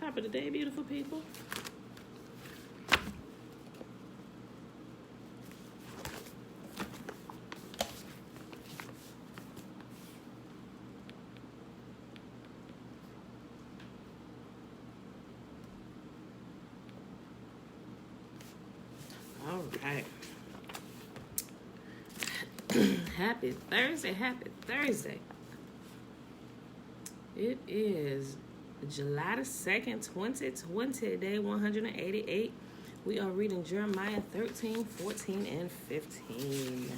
top of the day, beautiful people. All right. Happy Thursday. Happy Thursday. It is July the 2nd, 2020, day 188. We are reading Jeremiah 13, 14, and 15.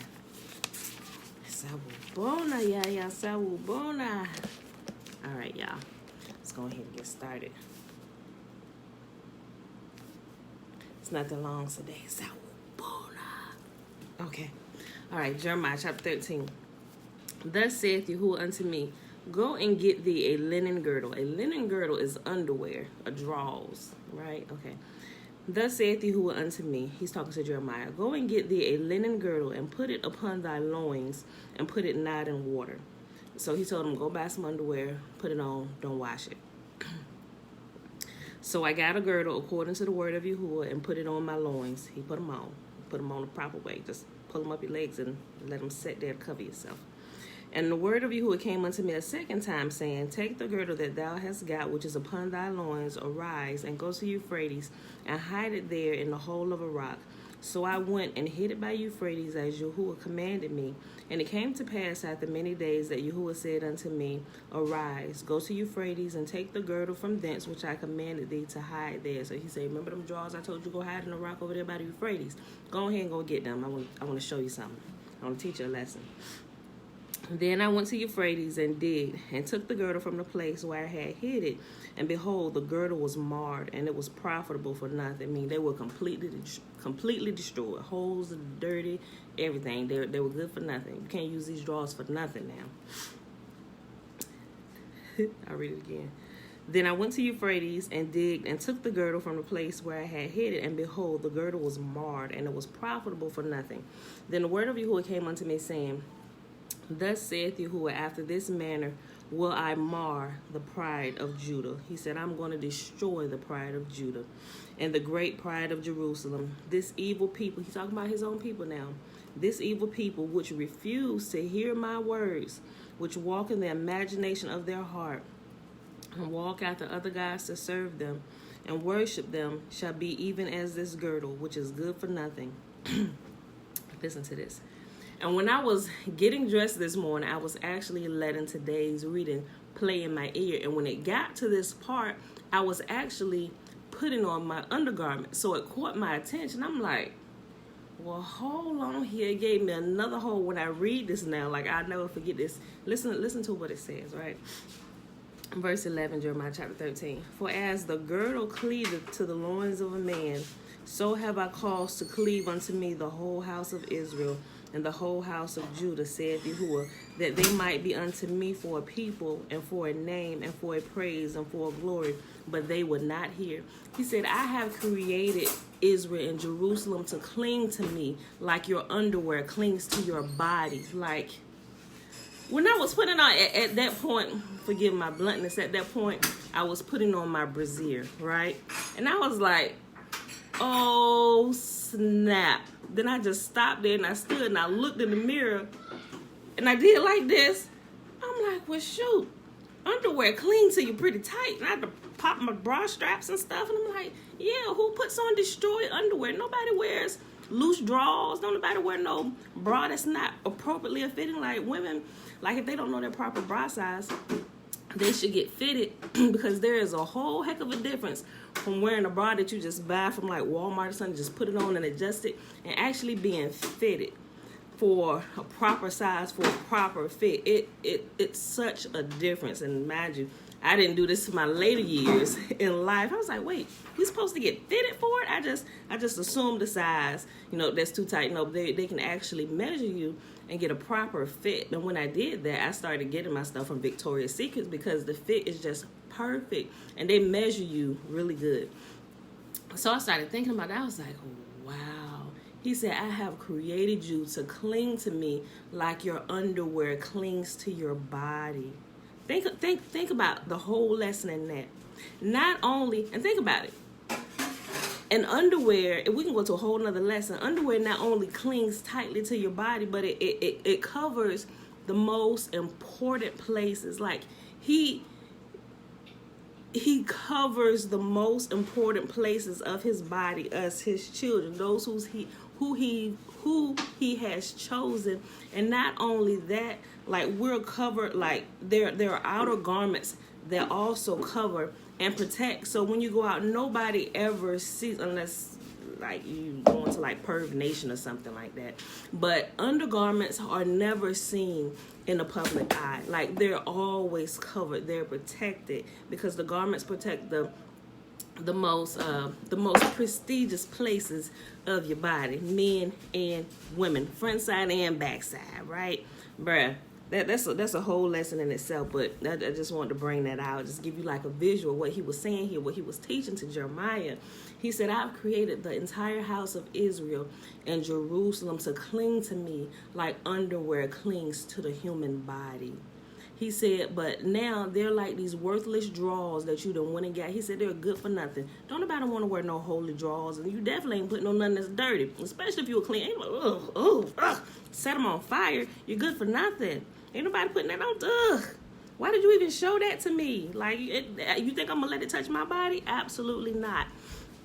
Sawubona, ya, sawubona. All right, y'all. Let's go ahead and get started. It's not that long today. Sawubona. Okay. All right, Jeremiah chapter 13. Thus saith Yahuwah unto me, go and get thee a linen girdle. A linen girdle is underwear, a drawers, right? Okay. Thus saith Yahuwah unto me, he's talking to Jeremiah, go and get thee a linen girdle and put it upon thy loins and put it not in water. So he told him, go buy some underwear, put it on, don't wash it. So I got a girdle according to the word of Yahuwah and put it on my loins. He put them on the proper way. Just pull them up your legs and let them sit there to cover yourself. And the word of Yahuwah came unto me a second time, saying, take the girdle that thou hast got, which is upon thy loins, arise, and go to Euphrates, and hide it there in the hole of a rock. So I went and hid it by Euphrates, as Yahuwah commanded me. And it came to pass after many days that Yahuwah said unto me, arise, go to Euphrates, and take the girdle from thence, which I commanded thee to hide there. So he said, remember them drawers I told you go hide in the rock over there by the Euphrates? Go ahead and go get them. I want to show you something. I want to teach you a lesson. Then I went to Euphrates and digged, and took the girdle from the place where I had hid it. And behold, the girdle was marred, and it was profitable for nothing. I mean, they were completely destroyed. Holes, dirty, everything. They were good for nothing. You can't use these drawers for nothing now. I'll read it again. Then I went to Euphrates and digged, and took the girdle from the place where I had hid it. And behold, the girdle was marred, and it was profitable for nothing. Then the word of Yahuwah came unto me, saying, thus saith Yahuwah, after this manner will I mar the pride of Judah. He said, I'm going to destroy the pride of Judah and the great pride of Jerusalem. This evil people, he's talking about his own people now. This evil people which refuse to hear my words, which walk in the imagination of their heart, and walk after other gods to serve them and worship them, shall be even as this girdle, which is good for nothing. Listen to this. And when I was getting dressed this morning, I was actually letting today's reading play in my ear. And when it got to this part, I was actually putting on my undergarment. So it caught my attention. I'm like, well, hold on here. It gave me another hole when I read this now. Like, I'll never forget this. Listen to what it says, right? Verse 11, Jeremiah chapter 13. For as the girdle cleaveth to the loins of a man, so have I caused to cleave unto me the whole house of Israel, and the whole house of Judah, saith Yahuwah, that they might be unto me for a people, and for a name, and for a praise, and for a glory, but they would not hear. He said, I have created Israel and Jerusalem to cling to me like your underwear clings to your body. Like, when I was putting on, at that point, forgive my bluntness, at that point, I was putting on my brassiere, right? And I was like, oh, snap. Then I just stopped there and I stood and I looked in the mirror and I did like this. I'm like, well, shoot, underwear cling to you pretty tight. And I had to pop my bra straps and stuff. And I'm like, yeah, who puts on destroyed underwear? Nobody wears loose drawers. Don't nobody wear no bra that's not appropriately fitting. Like women, like if they don't know their proper bra size, they should get fitted because there is a whole heck of a difference from wearing a bra that you just buy from like Walmart or something, just put it on and adjust it, and actually being fitted for a proper size, for a proper fit. It's such a difference. And mind you, I didn't do this in my later years in life. I was like, wait, you're supposed to get fitted for it? I just assumed the size, that's too tight. No, they can actually measure you and get a proper fit. And when I did that, I started getting my stuff from Victoria's Secret because the fit is just perfect and they measure you really good. So I started thinking about that. I was like, wow. He said, I have created you to cling to me like your underwear clings to your body. Think about the whole lesson in that. Not only, and think about it, and underwear, we can go to a whole nother lesson. Underwear not only clings tightly to your body, but it covers the most important places. Like he covers the most important places of his body, us, his children, those who he has chosen. And not only that, like we're covered, like there are outer garments that also cover and protect. So when you go out, nobody ever sees, unless like you go into like Perv Nation or something like that. But undergarments are never seen in the public eye. Like they're always covered. They're protected because the garments protect the most prestigious places of your body, men and women, front side and back side, right, bruh? That's a whole lesson in itself, but I just wanted to bring that out, just give you like a visual what he was saying here, what he was teaching to Jeremiah. He said, I've created the entire house of Israel and Jerusalem to cling to me like underwear clings to the human body. He said, but now they're like these worthless drawers that you done went and got. He said they're good for nothing. Don't nobody want to wear no holy drawers, and you definitely ain't putting on nothing that's dirty, especially if you were clean. Ain't like, set them on fire. You're good for nothing. Ain't nobody putting that on. Ugh. Why did you even show that to me? Like, you think I'm going to let it touch my body? Absolutely not.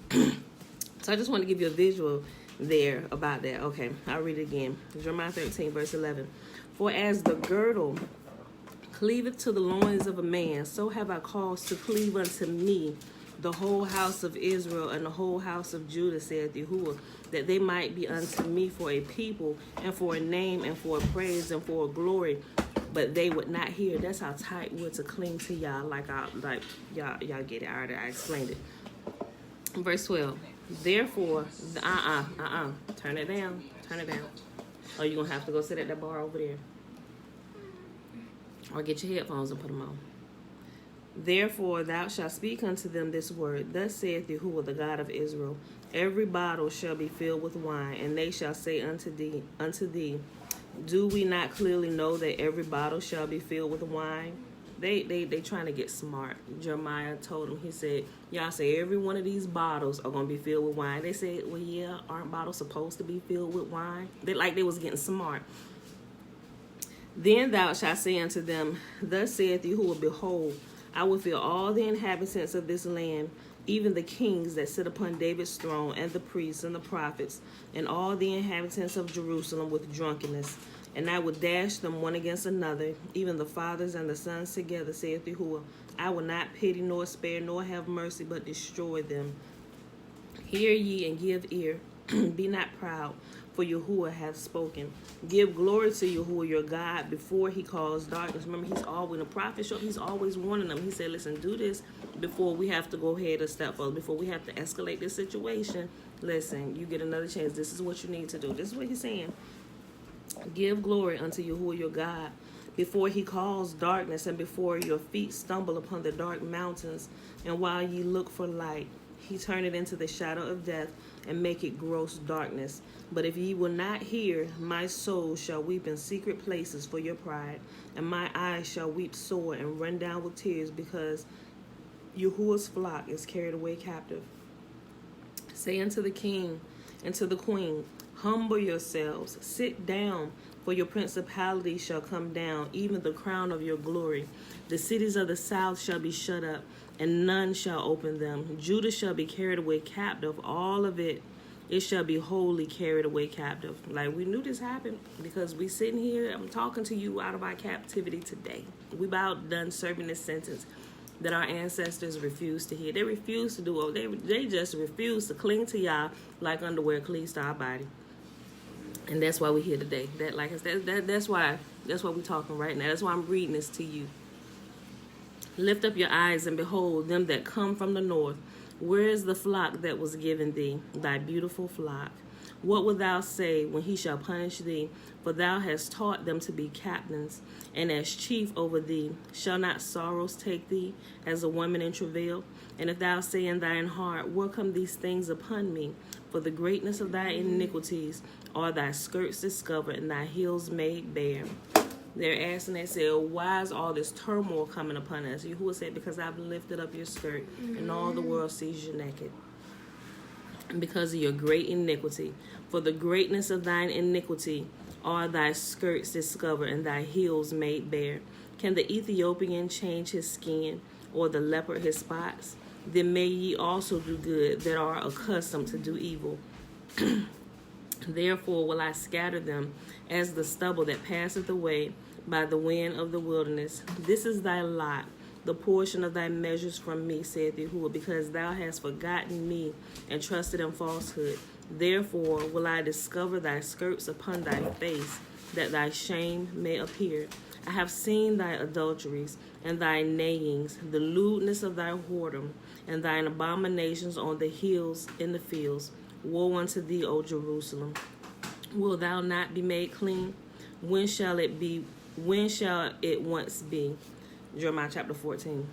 So I just want to give you a visual there about that. Okay, I'll read it again. Jeremiah 13, verse 11. For as the girdle cleaveth to the loins of a man, so have I caused to cleave unto me the whole house of Israel and the whole house of Judah, saith Yahuwah, that they might be unto me for a people and for a name and for a praise and for a glory. But they would not hear. That's how tight we're to cling to y'all. Y'all get it. I explained it. Verse 12. Therefore, turn it down. Oh, you're going to have to go sit at that bar over there. Or get your headphones and put them on. Therefore thou shalt speak unto them this word. Thus saith Yahuwah, the God of Israel, every bottle shall be filled with wine, and they shall say unto thee, do we not clearly know that every bottle shall be filled with wine? They trying to get smart. Jeremiah told them, he said, y'all say every one of these bottles are going to be filled with wine. They said, well, yeah, aren't bottles supposed to be filled with wine? They was getting smart. Then thou shalt say unto them, thus saith Yahuwah, behold, I will fill all the inhabitants of this land, even the kings that sit upon David's throne, and the priests and the prophets, and all the inhabitants of Jerusalem with drunkenness. And I will dash them one against another, even the fathers and the sons together, saith Yahuwah. I will not pity nor spare nor have mercy, but destroy them. Hear ye and give ear. Be not proud, for Yahuwah hath spoken. Give glory to Yahuwah your God before he calls darkness. Remember, he's always, when the prophet showed, he's always warning them. He said, listen, do this before we have to go ahead a step further, before we have to escalate this situation. Listen, you get another chance. This is what you need to do. This is what he's saying. Give glory unto Yahuwah your God before he calls darkness, and before your feet stumble upon the dark mountains. And while ye look for light, he turn it into the shadow of death, and make it gross darkness. But if ye will not hear, my soul shall weep in secret places for your pride, and my eyes shall weep sore and run down with tears, because Yahuwah's flock is carried away captive. Say unto the king and to the queen, humble yourselves, sit down, for your principality shall come down, even the crown of your glory. The cities of the south shall be shut up, and none shall open them. Judah shall be carried away captive, all of it. It shall be wholly carried away captive. Like, we knew this happened because we sitting here, I'm talking to you out of our captivity today. We about done serving this sentence that our ancestors refused to hear. They refused to do it. They just refused to cling to y'all like underwear cleaves to our body. And that's why we're here today. That's why we're talking right now. That's why I'm reading this to you. Lift up your eyes and behold them that come from the north. Where is the flock that was given thee, thy beautiful flock? What wilt thou say when he shall punish thee? For thou hast taught them to be captains, and as chief over thee. Shall not sorrows take thee as a woman in travail? And if thou say in thine heart, where come these things upon me? For the greatness of thy iniquities are thy skirts discovered, and thy heels made bare. They're asking themselves, why is all this turmoil coming upon us? Yahuwah said, because I've lifted up your skirt, and all the world sees you naked. And because of your great iniquity. For the greatness of thine iniquity are thy skirts discovered, and thy heels made bare. Can the Ethiopian change his skin, or the leopard his spots? Then may ye also do good that are accustomed to do evil. Therefore will I scatter them as the stubble that passeth away by the wind of the wilderness. This is thy lot, the portion of thy measures from me, saith Yahuwah, because thou hast forgotten me and trusted in falsehood. Therefore will I discover thy skirts upon thy face, that thy shame may appear. I have seen thy adulteries and thy neighings, the lewdness of thy whoredom, and thine abominations on the hills in the fields. Woe unto thee, O Jerusalem! Will thou not be made clean? When shall it be? When shall it once be? Jeremiah chapter 14.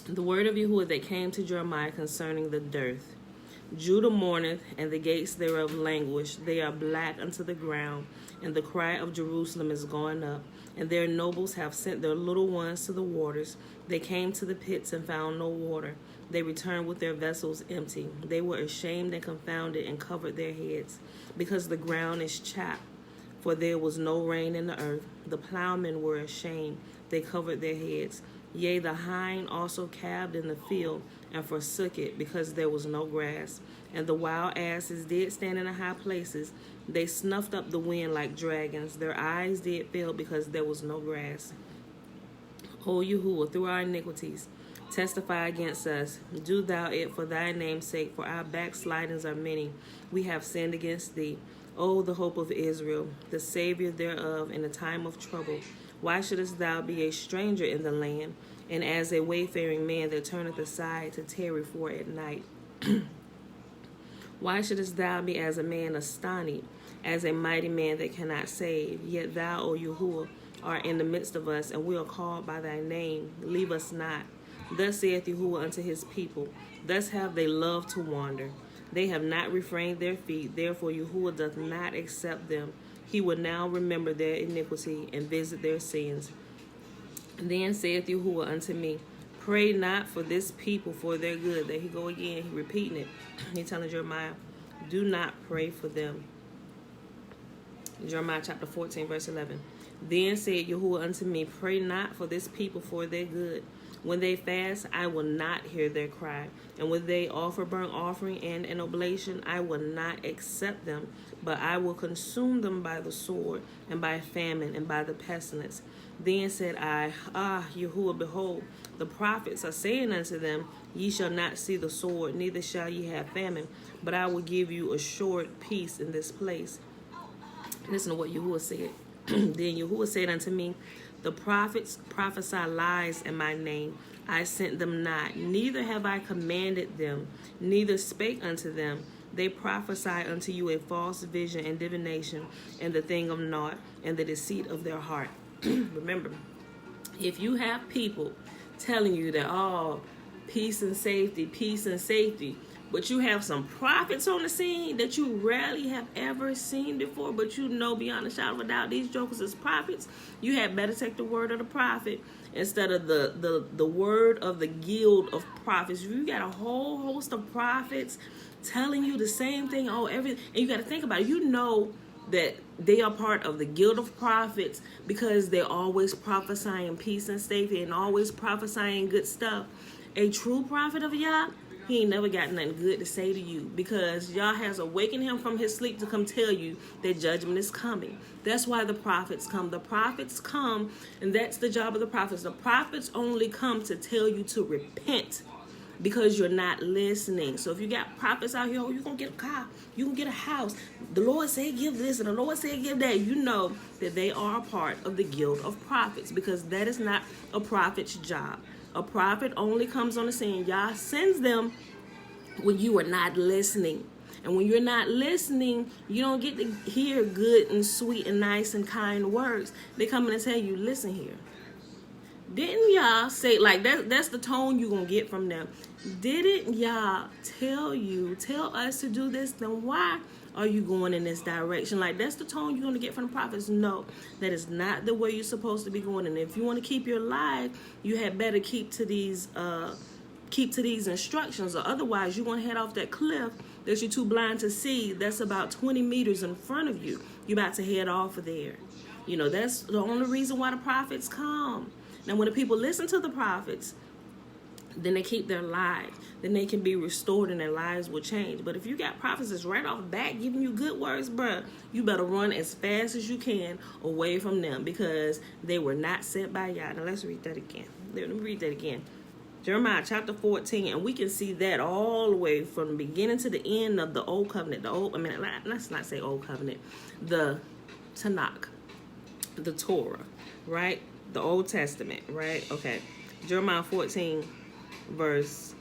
The word of Yahuwah that came to Jeremiah concerning the dearth. Judah mourneth, and the gates thereof languish. They are black unto the ground, and the cry of Jerusalem is gone up. And their nobles have sent their little ones to the waters. They came to the pits and found no water. They returned with their vessels empty. They were ashamed and confounded and covered their heads, because the ground is chapped, for there was no rain in the earth. The plowmen were ashamed. They covered their heads. Yea, the hind also calved in the field and forsook it, because there was no grass. And the wild asses did stand in the high places. They snuffed up the wind like dragons. Their eyes did fail, because there was no grass. O Yahuwah, through our iniquities, testify against us. Do thou it for thy name's sake, for our backslidings are many. We have sinned against thee. O the hope of Israel, the Savior thereof in the time of trouble. Why shouldest thou be a stranger in the land, and as a wayfaring man that turneth aside to tarry for at night? Why shouldest thou be as a man astonished, as a mighty man that cannot save? Yet thou, O Yahuwah, art in the midst of us, and we are called by thy name. Leave us not. Thus saith Yahuwah unto his people, thus have they loved to wander. They have not refrained their feet, therefore Yahuwah doth not accept them. He will now remember their iniquity and visit their sins. Then saith Yahuwah unto me, pray not for this people for their good. There he go again, he repeating it. He telling Jeremiah, do not pray for them. Jeremiah chapter 14, verse 11. Then said Yahuwah unto me, pray not for this people for their good. When they fast, I will not hear their cry. And when they offer burnt offering and an oblation, I will not accept them, but I will consume them by the sword, and by famine, and by the pestilence. Then said I, Yahuwah, behold, the prophets are saying unto them, ye shall not see the sword, neither shall ye have famine, but I will give you assured peace in this place. Listen to what Yahuwah said. Then Yahuwah said unto me, the prophets prophesy lies in my name. I sent them not, neither have I commanded them, neither spake unto them. They prophesy unto you a false vision and divination, and the thing of naught, and the deceit of their heart. Remember, if you have people telling you that, oh, peace and safety, but you have some prophets on the scene that you rarely have ever seen before, but you know beyond a shadow of a doubt these jokers is prophets, you had better take the word of the prophet instead of the word of the guild of prophets. You got a whole host of prophets telling you the same thing, and you got to think about it. You know that they are part of the guild of prophets because they're always prophesying peace and safety and always prophesying good stuff. A true prophet of Yah, he ain't never got nothing good to say to you, because Yah has awakened him from his sleep to come tell you that judgment is coming. That's why the prophets come. The prophets come, and that's the job of the prophets. The prophets only come to tell you to repent, because you're not listening. So if you got prophets out here, you're going to get a car, you can get a house, the Lord said give this, and the Lord said give that, you know that they are a part of the guild of prophets, because that is not a prophet's job. A prophet only comes on the scene. Yah sends them when you are not listening. And when you're not listening, you don't get to hear good and sweet and nice and kind words. They come in and tell you, listen here. Didn't Yah say, like, that's the tone you're going to get from them. Didn't Yah tell us to do this? Then why are you going in this direction? Like, that's the tone you're going to get from the prophets. No, that is not the way you're supposed to be going. And if you want to keep your life, you had better keep to these instructions, or otherwise you're going to head off that cliff that you're too blind to see. That's about 20 meters in front of you. You're about to head off of there. You know, that's the only reason why the prophets come. Now, when the people listen to the prophets, then they keep their lives. Then they can be restored and their lives will change. But if you got prophets that's right off bat giving you good words, bruh, you better run as fast as you can away from them, because they were not sent by Yah. Now, let's read that again. Let me read that again. Jeremiah chapter 14, and we can see that all the way from the beginning to the end of the Old Covenant. Let's not say Old Covenant. The Tanakh, the Torah, right? The Old Testament, right? Okay. Jeremiah 14, verse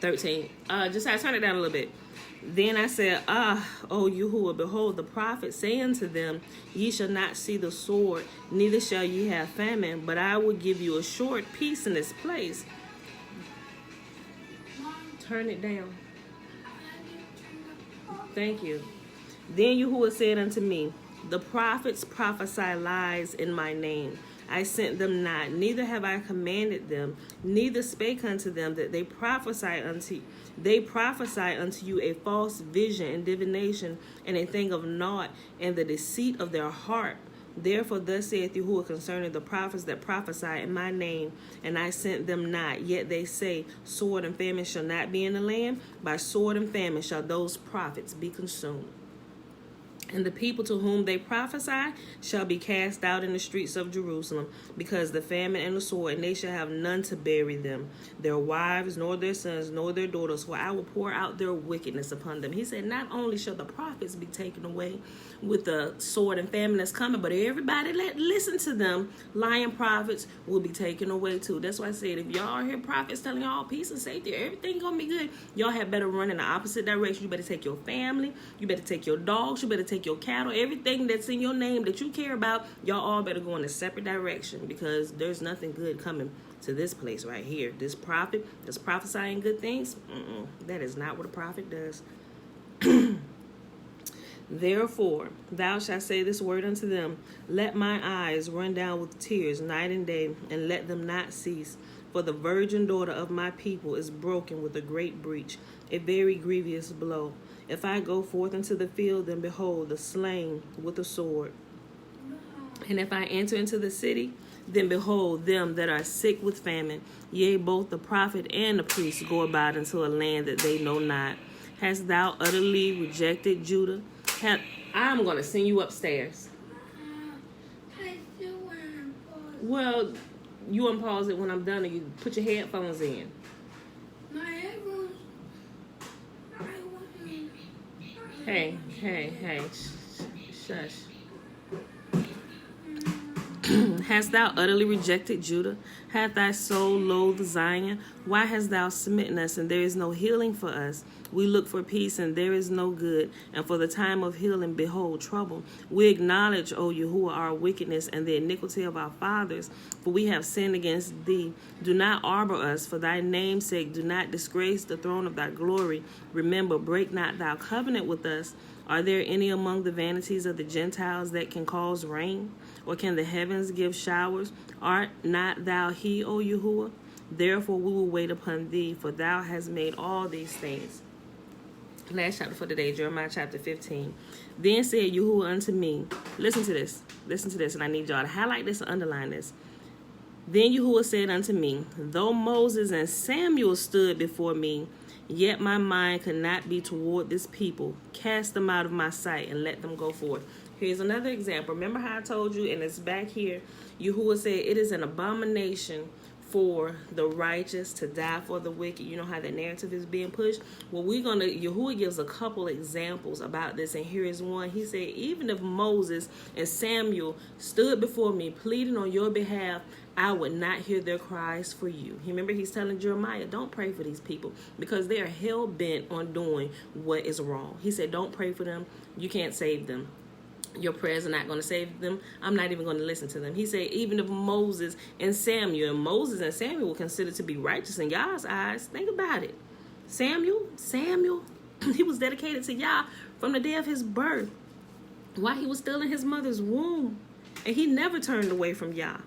13. I turn it down a little bit. Then I said, O Yahuwah, behold, the prophet say unto them, ye shall not see the sword, neither shall ye have famine, but I will give you a short peace in this place. Turn it down. Thank you. Then Yahuwah said unto me, the prophets prophesy lies in my name. I sent them not, neither have I commanded them, neither spake unto them that they prophesy unto you a false vision and divination, and a thing of naught, and the deceit of their heart. Therefore thus saith Yahuwah concerning the prophets that prophesy in my name, and I sent them not. Yet they say, sword and famine shall not be in the land. By sword and famine shall those prophets be consumed. And the people to whom they prophesy shall be cast out in the streets of Jerusalem, because the famine and the sword, and they shall have none to bury them, their wives, nor their sons, nor their daughters, for I will pour out their wickedness upon them. He said, not only shall the prophets be taken away with the sword and famine that's coming, but everybody that listen to them, lying prophets, will be taken away too. That's why I said, if y'all hear prophets telling y'all peace and safety, everything gonna be good, y'all have better run in the opposite direction. You better take your family, you better take your dogs, you better take your cattle, everything that's in your name that you care about, y'all all better go in a separate direction, because there's nothing good coming to this place right here. This prophet that's prophesying good things, that is not what a prophet does. Therefore, thou shalt say this word unto them, let my eyes run down with tears night and day, and let them not cease. For the virgin daughter of my people is broken with a great breach, a very grievous blow. If I go forth into the field, then behold, the slain with a sword. And if I enter into the city, then behold, them that are sick with famine. Yea, both the prophet and the priest go about into a land that they know not. Hast thou utterly rejected Judah? I'm going to send you upstairs. Well, you unpause it when I'm done, and you put your headphones in. Hey, shush. Hast thou utterly rejected Judah? Hath thy soul loathed Zion? Why hast thou smitten us, and there is no healing for us? We look for peace, and there is no good, and for the time of healing, behold, trouble. We acknowledge, O Yahuwah, our wickedness and the iniquity of our fathers, for we have sinned against thee. Do not arbor us, for thy name's sake. Do not disgrace the throne of thy glory. Remember, break not thou covenant with us. Are there any among the vanities of the Gentiles that can cause rain? Or can the heavens give showers? Art not thou he, O Yahuwah? Therefore we will wait upon thee, for thou hast made all these things. Last chapter for today, Jeremiah chapter 15. Then said Yahuwah unto me, listen to this, and I need y'all to highlight this and underline this. Then Yahuwah said unto me, though Moses and Samuel stood before me, yet my mind could not be toward this people. Cast them out of my sight and let them go forth. Here's another example. Remember how I told you, and it's back here, Yahuwah said it is an abomination for the righteous to die for the wicked. You know how that narrative is being pushed? Well, Yahuwah gives a couple examples about this, and here is one. He said, even if Moses and Samuel stood before me pleading on your behalf, I would not hear their cries for you. Remember, he's telling Jeremiah, don't pray for these people, because they are hell-bent on doing what is wrong. He said, don't pray for them. You can't save them. Your prayers are not going to save them. I'm not even going to listen to them. He said, even if Moses and Samuel were considered to be righteous in God's eyes, think about it. Samuel, He was dedicated to Yah from the day of his birth, while he was still in his mother's womb. And he never turned away from Yah.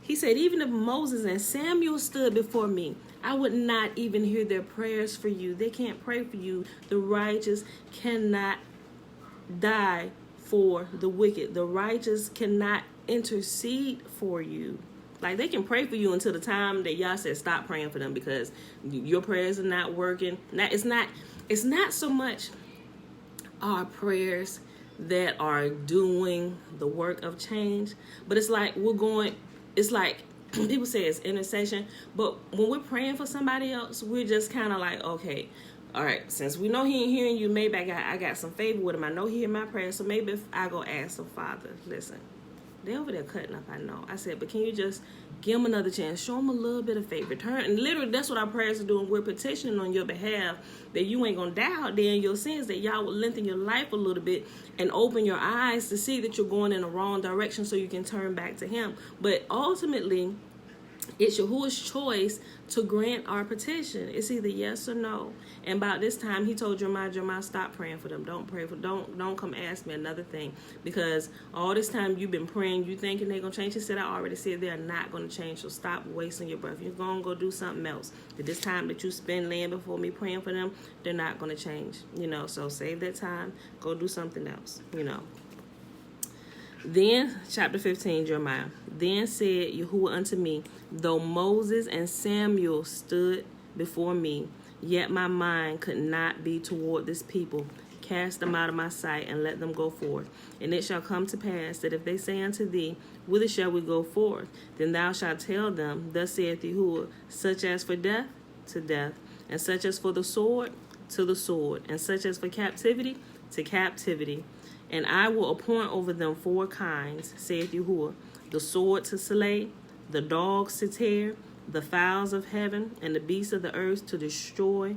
He said, even if Moses and Samuel stood before me, I would not even hear their prayers for you. They can't pray for you. The righteous cannot die for the wicked. The righteous cannot intercede for you. Like, they can pray for you until the time that Yah says stop praying for them because your prayers are not working. Now, it's not so much our prayers that are doing the work of change, but it's like people say it's intercession, but when we're praying for somebody else, we're just kind of like, okay, all right, since we know he ain't hearing you, maybe I got some favor with him. I know he hear my prayers, so maybe if I go ask the Father, listen, they over there cutting up, I know. I said, but can you just give him another chance? Show him a little bit of favor. And literally, that's what our prayers are doing. We're petitioning on your behalf that you ain't going to die out there in your sins, that Y'all will lengthen your life a little bit and open your eyes to see that you're going in the wrong direction so you can turn back to him. But ultimately, it's Yahuwah's choice to grant our petition. It's either yes or no. And about this time, he told Jeremiah, stop praying for them. Don't come ask me another thing. Because all this time you've been praying, you thinking they're going to change. He said, I already said they're not going to change. So stop wasting your breath. You're going to go do something else. At this time that you spend laying before me praying for them, they're not going to change. So save that time. Go do something else, Then, chapter 15, Jeremiah. Then said Yahuwah unto me, though Moses and Samuel stood before me, yet my mind could not be toward this people. Cast them out of my sight, and let them go forth. And it shall come to pass that if they say unto thee, whither shall we go forth? Then thou shalt tell them, thus saith Yahuwah, such as for death, to death, and such as for the sword, to the sword, and such as for captivity, to captivity. And I will appoint over them 4 kinds, saith Yahuwah, the sword to slay, the dogs to tear, the fowls of heaven, and the beasts of the earth to destroy,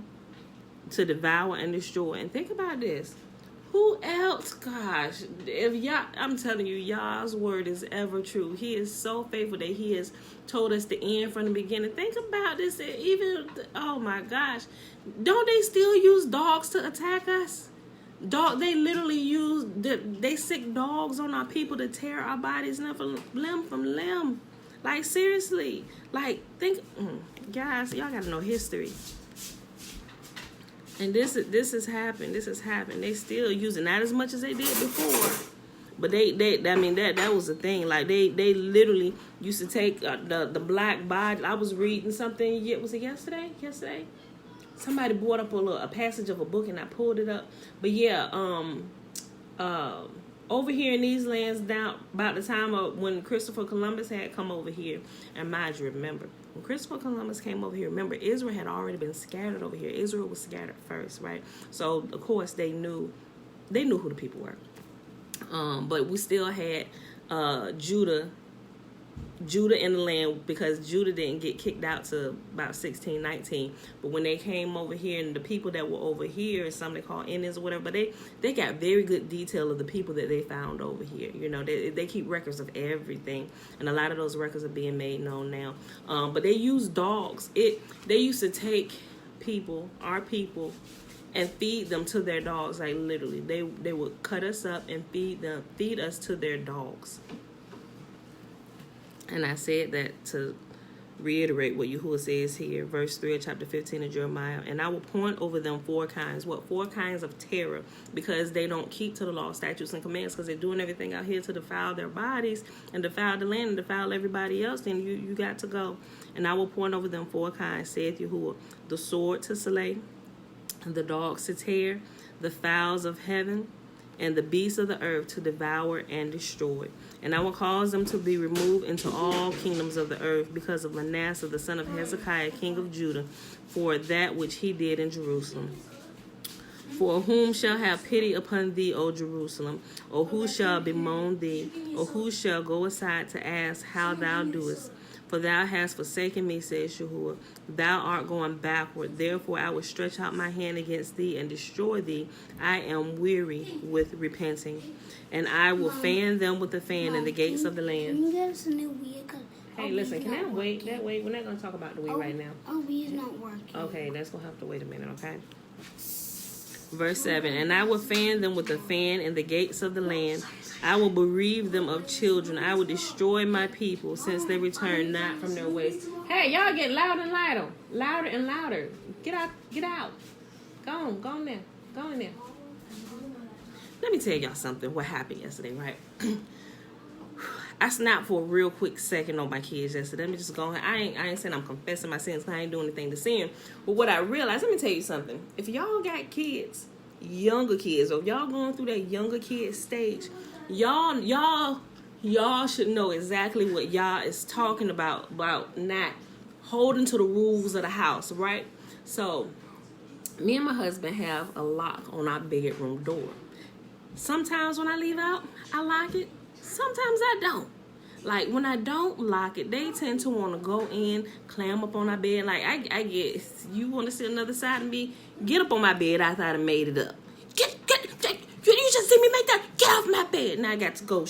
to devour and destroy. And think about this. Who else, gosh, if Yah, I'm telling you, Yah's word is ever true. He is so faithful that he has told us the end from the beginning. Think about this. Even, oh my gosh, don't they still use dogs to attack us? They literally use they sick dogs on our people to tear our bodies limb from limb. Like, seriously. Like, think, guys, y'all gotta know history. And this has happened. This has happened. They still use it, not as much as they did before, but that was the thing. Like, they literally used to take the black body. I was reading something. Was it yesterday? Somebody brought up a passage of a book, and I pulled it up. But yeah, over here in these lands, down about the time of when Christopher Columbus had come over here, and mind you, remember, when Christopher Columbus came over here, remember, Israel had already been scattered over here. Israel was scattered first, right? So, of course, they knew who the people were. But we still had Judah in the land, because Judah didn't get kicked out to about 1619. But when they came over here, and the people that were over here, some they call Indians or whatever, but they got very good detail of the people that they found over here. They keep records of everything, and a lot of those records are being made known now. But they use dogs. They used to take our people, and feed them to their dogs. Like, literally, they would cut us up and feed us to their dogs. And I said that to reiterate what Yahuwah says here, verse 3 of chapter 15 of Jeremiah. And I will point over them 4 kinds. What? 4 kinds of terror, because they don't keep to the law, statutes, and commands, because they're doing everything out here to defile their bodies and defile the land and defile everybody else. Then you got to go. And I will point over them 4 kinds, saith Yahuwah, the sword to slay, the dogs to tear, the fowls of heaven, and the beasts of the earth to devour and destroy. And I will cause them to be removed into all kingdoms of the earth, because of Manasseh the son of Hezekiah, king of Judah, for that which he did in Jerusalem. For whom shall have pity upon thee, O Jerusalem? Or who shall bemoan thee? Or who shall go aside to ask how thou doest? For thou hast forsaken me, says Yahuwah. Thou art going backward. Therefore I will stretch out my hand against thee and destroy thee. I am weary with repenting. And I will fan them with a fan in the gates of the land. Can you get us a new vehicle? Hey, listen, can I wait? That way, we're not going to talk about the way right now. Our Wii is not working. Okay, that's going to have to wait a minute, okay? Verse 7, and I will fan them with a fan in the gates of the land. I will bereave them of children. I will destroy my people since they return not from their ways. Hey, y'all get louder and louder. Louder and louder. Get out. Get out. Go on there. Go in there. Let me tell y'all something. What happened yesterday, right? I snapped for a real quick second on my kids yesterday. Let me just go ahead. I ain't saying I'm confessing my sins. I ain't doing anything to sin. But what I realized, let me tell you something. If y'all got kids, younger kids, or if y'all going through that younger kid stage, y'all should know exactly what y'all is talking about not holding to the rules of the house, right? So, me and my husband have a lock on our bedroom door. Sometimes when I leave out, I lock it. Sometimes I don't. Like, when I don't lock it, they tend to want to go in, climb up on our bed. Like, I get, you want to sit on the other side of me? Get up on my bed after I done made it up. Get, you just see me make that? Get off my bed. Now I got to go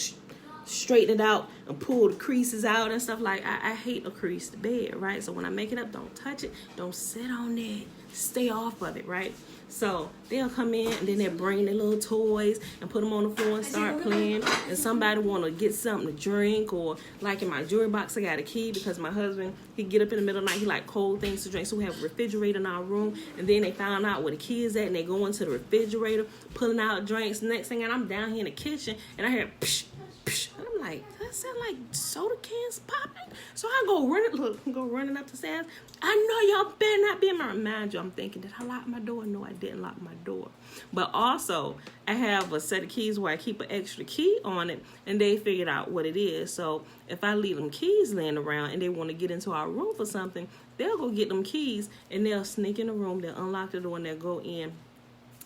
straighten it out and pull the creases out and stuff. Like, I hate a creased bed, right? So when I make it up, don't touch it. Don't sit on it. Stay off of it, right? So they'll come in and then they'll bring their little toys and put them on the floor and start playing. And somebody want to get something to drink, or like in my jewelry box, I got a key because my husband, he get up in the middle of the night, he like cold things to drink. So we have a refrigerator in our room. And then they found out where the key is at and they go into the refrigerator, pulling out drinks. Next thing, and I'm down here in the kitchen and I hear psh, psh. And I'm like, that sound like soda cans popping? So I go running up the stairs. I know y'all better not be in my room. Mind you, I'm thinking, did I lock my door? No, I didn't lock my door. But also, I have a set of keys where I keep an extra key on it, and they figured out what it is. So if I leave them keys laying around and they want to get into our room for something, they'll go get them keys and they'll sneak in the room, they'll unlock the door, and they'll go in,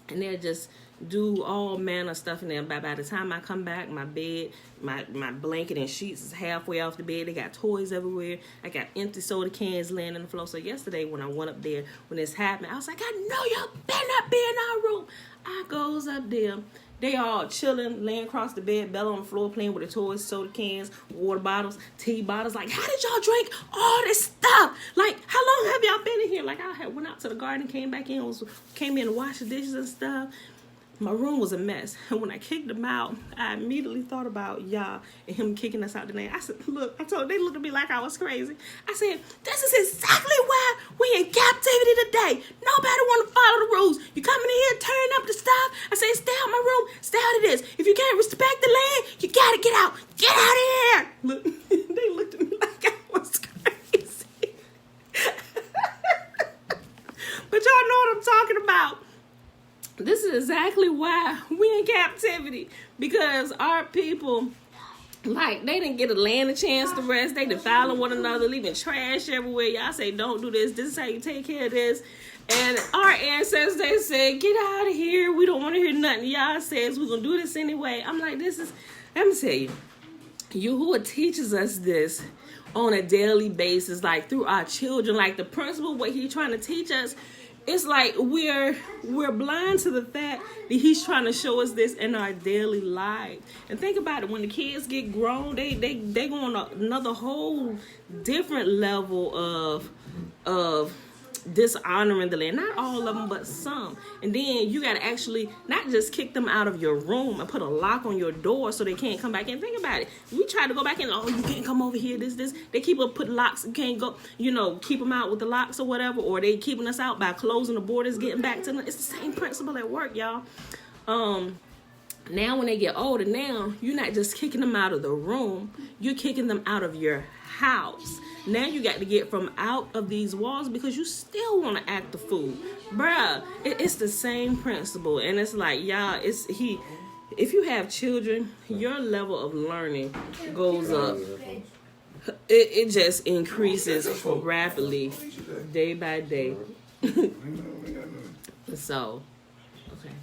and they'll just do all manner of stuff in there. By the time I come back, my bed, my blanket and sheets is halfway off the bed. They got toys everywhere. I got empty soda cans laying on the floor. So yesterday when I went up there, when this happened, I was like, I know y'all better not be in our room. I goes up there. They all chilling, laying across the bed, Bella on the floor playing with the toys, soda cans, water bottles, tea bottles. Like, how did y'all drink all this stuff? Like, how long have y'all been in here? Like, I had went out to the garden, came back in, came in to wash the dishes and stuff. My room was a mess. And when I kicked him out, I immediately thought about y'all and him kicking us out the name. I said, look, they looked at me like I was crazy. I said, this is exactly why we in captivity today. Nobody want to follow the rules. You coming in here, turning up the stuff. I say, stay out my room, stay out of this. If you can't respect the land, you got to get out. Get out of here. Look, they looked at me like I was crazy. But y'all know what I'm talking about. This is exactly why we in captivity, because our people, like, they didn't get a land a chance to rest. They defiling one another, leaving trash everywhere. Y'all say, don't do this. This is how you take care of this. And our ancestors, they said, get out of here. We don't want to hear nothing. Y'all says we're going to do this anyway. I'm like, let me tell you, Yahuwah teaches us this on a daily basis, like through our children, like the principle, what he's trying to teach us. It's like we're blind to the fact that he's trying to show us this in our daily life. And think about it, when the kids get grown, they go on another whole different level of dishonoring the land. Not all of them, but some. And then you got to actually not just kick them out of your room and put a lock on your door so they can't come back in. Think about it. We try to go back in, oh, you can't come over here, this. They keep up putting locks. You can't go, keep them out with the locks or whatever, or they keeping us out by closing the borders, getting back to them. It's the same principle at work, y'all. Now when they get older, now you're not just kicking them out of the room, you're kicking them out of your house. Now you got to get from out of these walls because you still want to act the fool. Bruh, it's the same principle. And it's like, y'all, if you have children, your level of learning goes up. It just increases rapidly day by day. So, okay.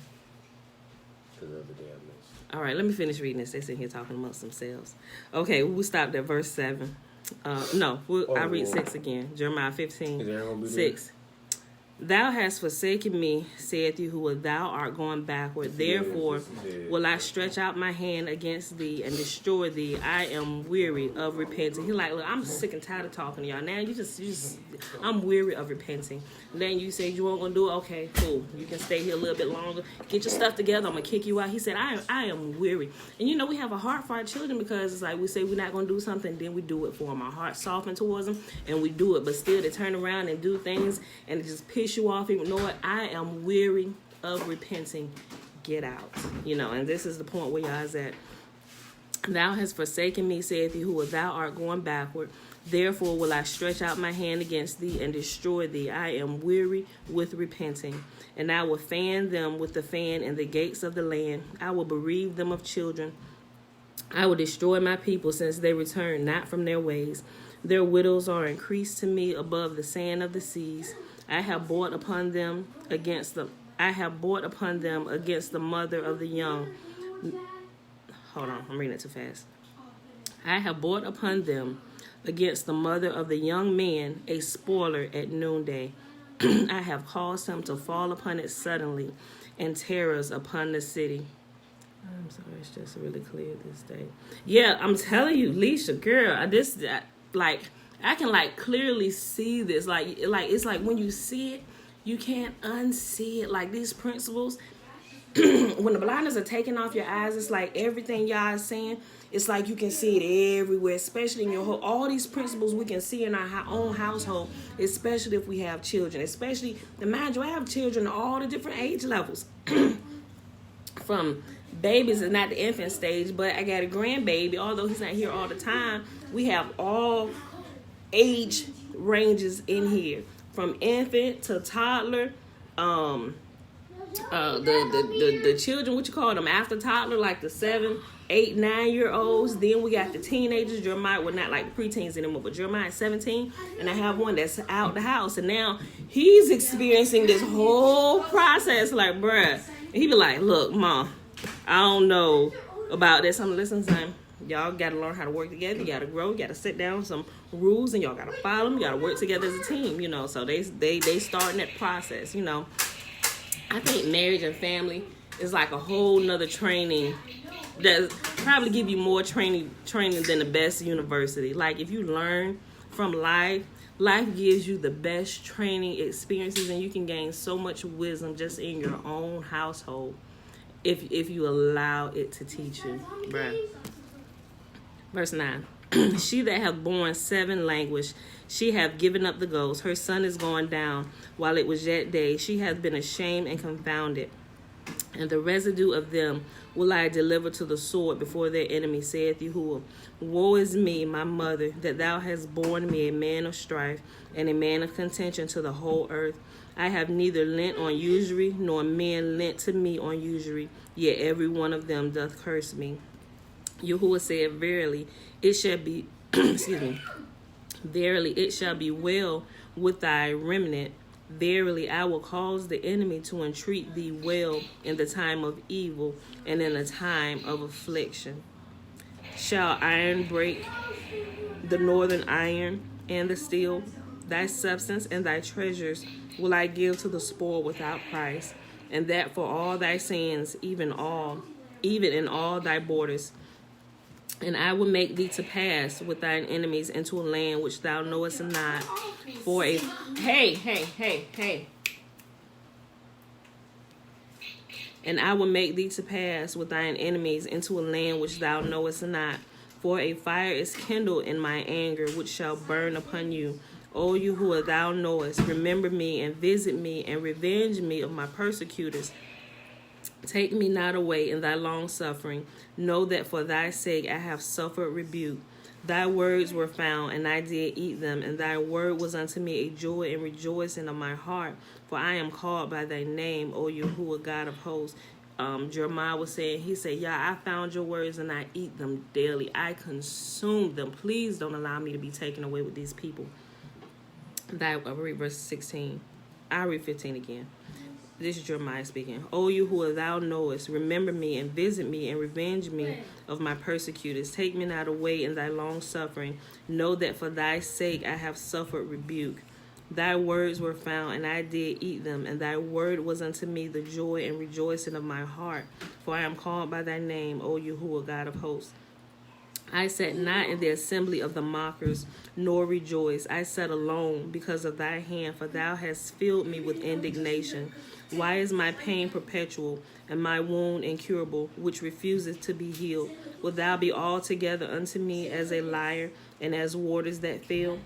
All right, let me finish reading this. They're sitting here talking amongst themselves. Okay, we'll stop at verse 7. I'll read 6 again. Jeremiah 15, 6. Thou hast forsaken me, saith Yahuwah, thou art going backward. Therefore will I stretch out my hand against thee and destroy thee. I am weary of repenting. He like, look, I'm sick and tired of talking to y'all. Now you just I'm weary of repenting. Then you said you weren't gonna do it. Okay, cool. You can stay here a little bit longer. Get your stuff together. I'm gonna kick you out. He said, I am weary. And you know, we have a heart for our children because it's like we say we're not gonna do something, then we do it for them. Our heart softened towards them and we do it, but still they turn around and do things and it just piss you off. Even know it. I am weary of repenting. Get out. You know, and this is the point where y'all is at. Thou hast forsaken me, saith Yahuwah, thou art going backward. Therefore will I stretch out my hand against thee and destroy thee. I am weary with repenting. And I will fan them with the fan in the gates of the land. I will bereave them of children. I will destroy my people, since they return not from their ways. Their widows are increased to me above the sand of the seas. I have brought upon them against the mother of the young. Hold on, I'm reading it too fast. I have brought upon them against the mother of the young man a spoiler at noonday. I have caused him to fall upon it suddenly, and terrors upon the city. I'm sorry, it's just really clear this day. Yeah, I'm telling you, Leisha, girl, I can clearly see this. Like it's like when you see it, you can't unsee it. Like these principles, when the blinders are taken off your eyes, it's like everything y'all is saying. It's like you can see it everywhere, especially in your whole. All these principles we can see in our own household, especially if we have children. Especially, mind you, I have children at all the different age levels, from babies and not the infant stage, but I got a grandbaby. Although he's not here all the time, we have all age ranges in here, from infant to toddler. The children, what you call them, after toddler, like the 7, 8, 9-year-olds. Then we got the teenagers. Jeremiah, well, not like preteens anymore, but Jeremiah is 17, and I have one that's out the house, and now he's experiencing this whole process. Like, bruh, and he be like, "Look, Mom, I don't know about this." I'm listening to him. Y'all got to learn how to work together. You got to grow. You got to sit down with some rules, and y'all got to follow them. You got to work together as a team, you know. So they starting that process, you know. I think marriage and family is like a whole nother training that probably give you more training than the best university. Like if you learn from life gives you the best training experiences, and you can gain so much wisdom just in your own household if you allow it to teach you. Bruh. Verse 9. She that hath borne 7 languished, she hath given up the ghost. Her son is gone down while it was yet day. She hath been ashamed and confounded. And the residue of them will I deliver to the sword before their enemies, saith Yahuwah. Woe is me, my mother, that thou hast borne me a man of strife and a man of contention to the whole earth. I have neither lent on usury, nor men lent to me on usury, yet every one of them doth curse me. Yahuwah said, verily, it shall be, excuse me, verily, it shall be well with thy remnant. Verily, I will cause the enemy to entreat thee well in the time of evil and in the time of affliction. Shall iron break the northern iron and the steel? Thy substance and thy treasures will I give to the spoil without price, and that for all thy sins, even in all thy borders. And I will make thee to pass with thine enemies into a land which thou knowest not, for a hey. And I will make thee to pass with thine enemies into a land which thou knowest not, for a fire is kindled in my anger, which shall burn upon you. O Yahuwah, thou knowest, remember me and visit me and revenge me of my persecutors. Take me not away in thy long suffering. Know that for thy sake I have suffered rebuke. Thy words were found, and I did eat them, and thy word was unto me a joy and rejoicing of my heart. For I am called by thy name, O Yahuwah, God of hosts. Jeremiah was saying, he said, yeah, I found your words and I eat them daily. I consume them. Please don't allow me to be taken away with these people. I'll read verse 16. I'll read 15 again. This is Jeremiah speaking. O Yahuwah, thou knowest, remember me and visit me and revenge me of my persecutors. Take me not away in thy long suffering. Know that for thy sake I have suffered rebuke. Thy words were found, and I did eat them, and thy word was unto me the joy and rejoicing of my heart. For I am called by thy name, O Yahuwah, God of hosts. I sat not in the assembly of the mockers, nor rejoiced. I sat alone because of thy hand, for thou hast filled me with indignation. Why is my pain perpetual, and my wound incurable, which refuseth to be healed? Wilt thou be altogether unto me as a liar, and as waters that fail?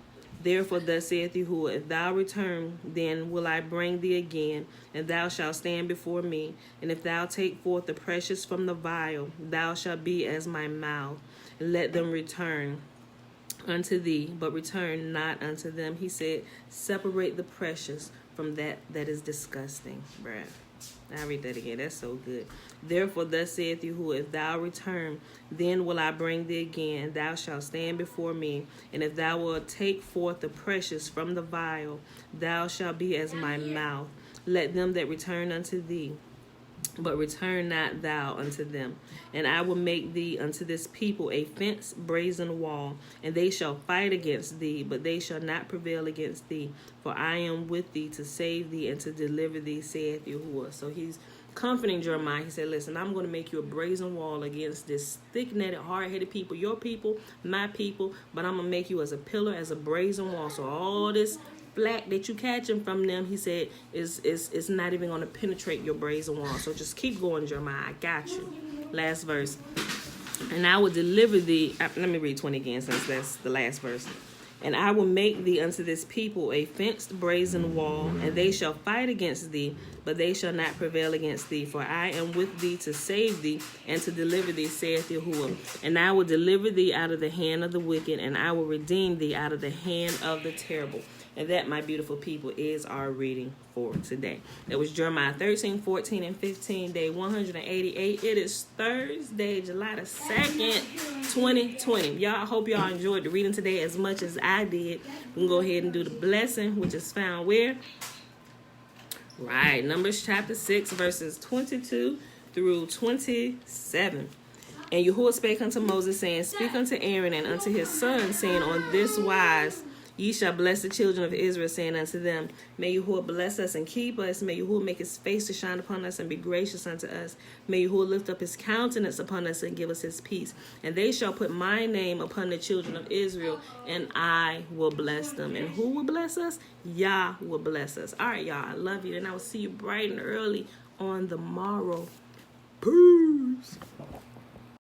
Therefore thus saith Yahuwah, if thou return, then will I bring thee again, and thou shalt stand before me. And if thou take forth the precious from the vial, thou shalt be as my mouth. Let them return unto thee, but return not unto them. He said, separate the precious from that is disgusting, bruh. I read that again. That's so good. Therefore, thus saith Yahuwah, if thou return, then will I bring thee again, and thou shalt stand before me. And if thou wilt take forth the precious from the vial, thou shalt be as my mouth. Let them that return unto thee, but return not thou unto them. And I will make thee unto this people a fenced brazen wall, and they shall fight against thee, but they shall not prevail against thee. For I am with thee to save thee and to deliver thee, saith Yahuwah. So he's comforting Jeremiah. He said, listen, I'm going to make you a brazen wall against this thick-netted, hard-headed people, your people, my people, but I'm going to make you as a pillar, as a brazen wall. So all this flack that you catching from them, he said, is not even going to penetrate your brazen wall. So just keep going, Jeremiah. I got you. Last verse. And I will deliver thee. Let me read 20 again, since that's the last verse. And I will make thee unto this people a fenced brazen wall, and they shall fight against thee, but they shall not prevail against thee. For I am with thee to save thee and to deliver thee, saith Yahuwah. And I will deliver thee out of the hand of the wicked, and I will redeem thee out of the hand of the terrible. And that, my beautiful people, is our reading for today. That was Jeremiah 13, 14, and 15, day 188. It is Thursday, July the 2nd, 2020. Y'all, I hope y'all enjoyed the reading today as much as I did. We can go ahead and do the blessing, which is found where? Right, Numbers chapter 6, verses 22 through 27. And Yahuwah spake unto Moses, saying, speak unto Aaron and unto his sons, saying, on this wise ye shall bless the children of Israel, saying unto them, may Yahuwah bless us and keep us. May Yahuwah make his face to shine upon us and be gracious unto us. May Yahuwah lift up his countenance upon us and give us his peace. And they shall put my name upon the children of Israel, and I will bless them. And who will bless us? Yah will bless us. All right, y'all, I love you, and I will see you bright and early on the morrow. Peace.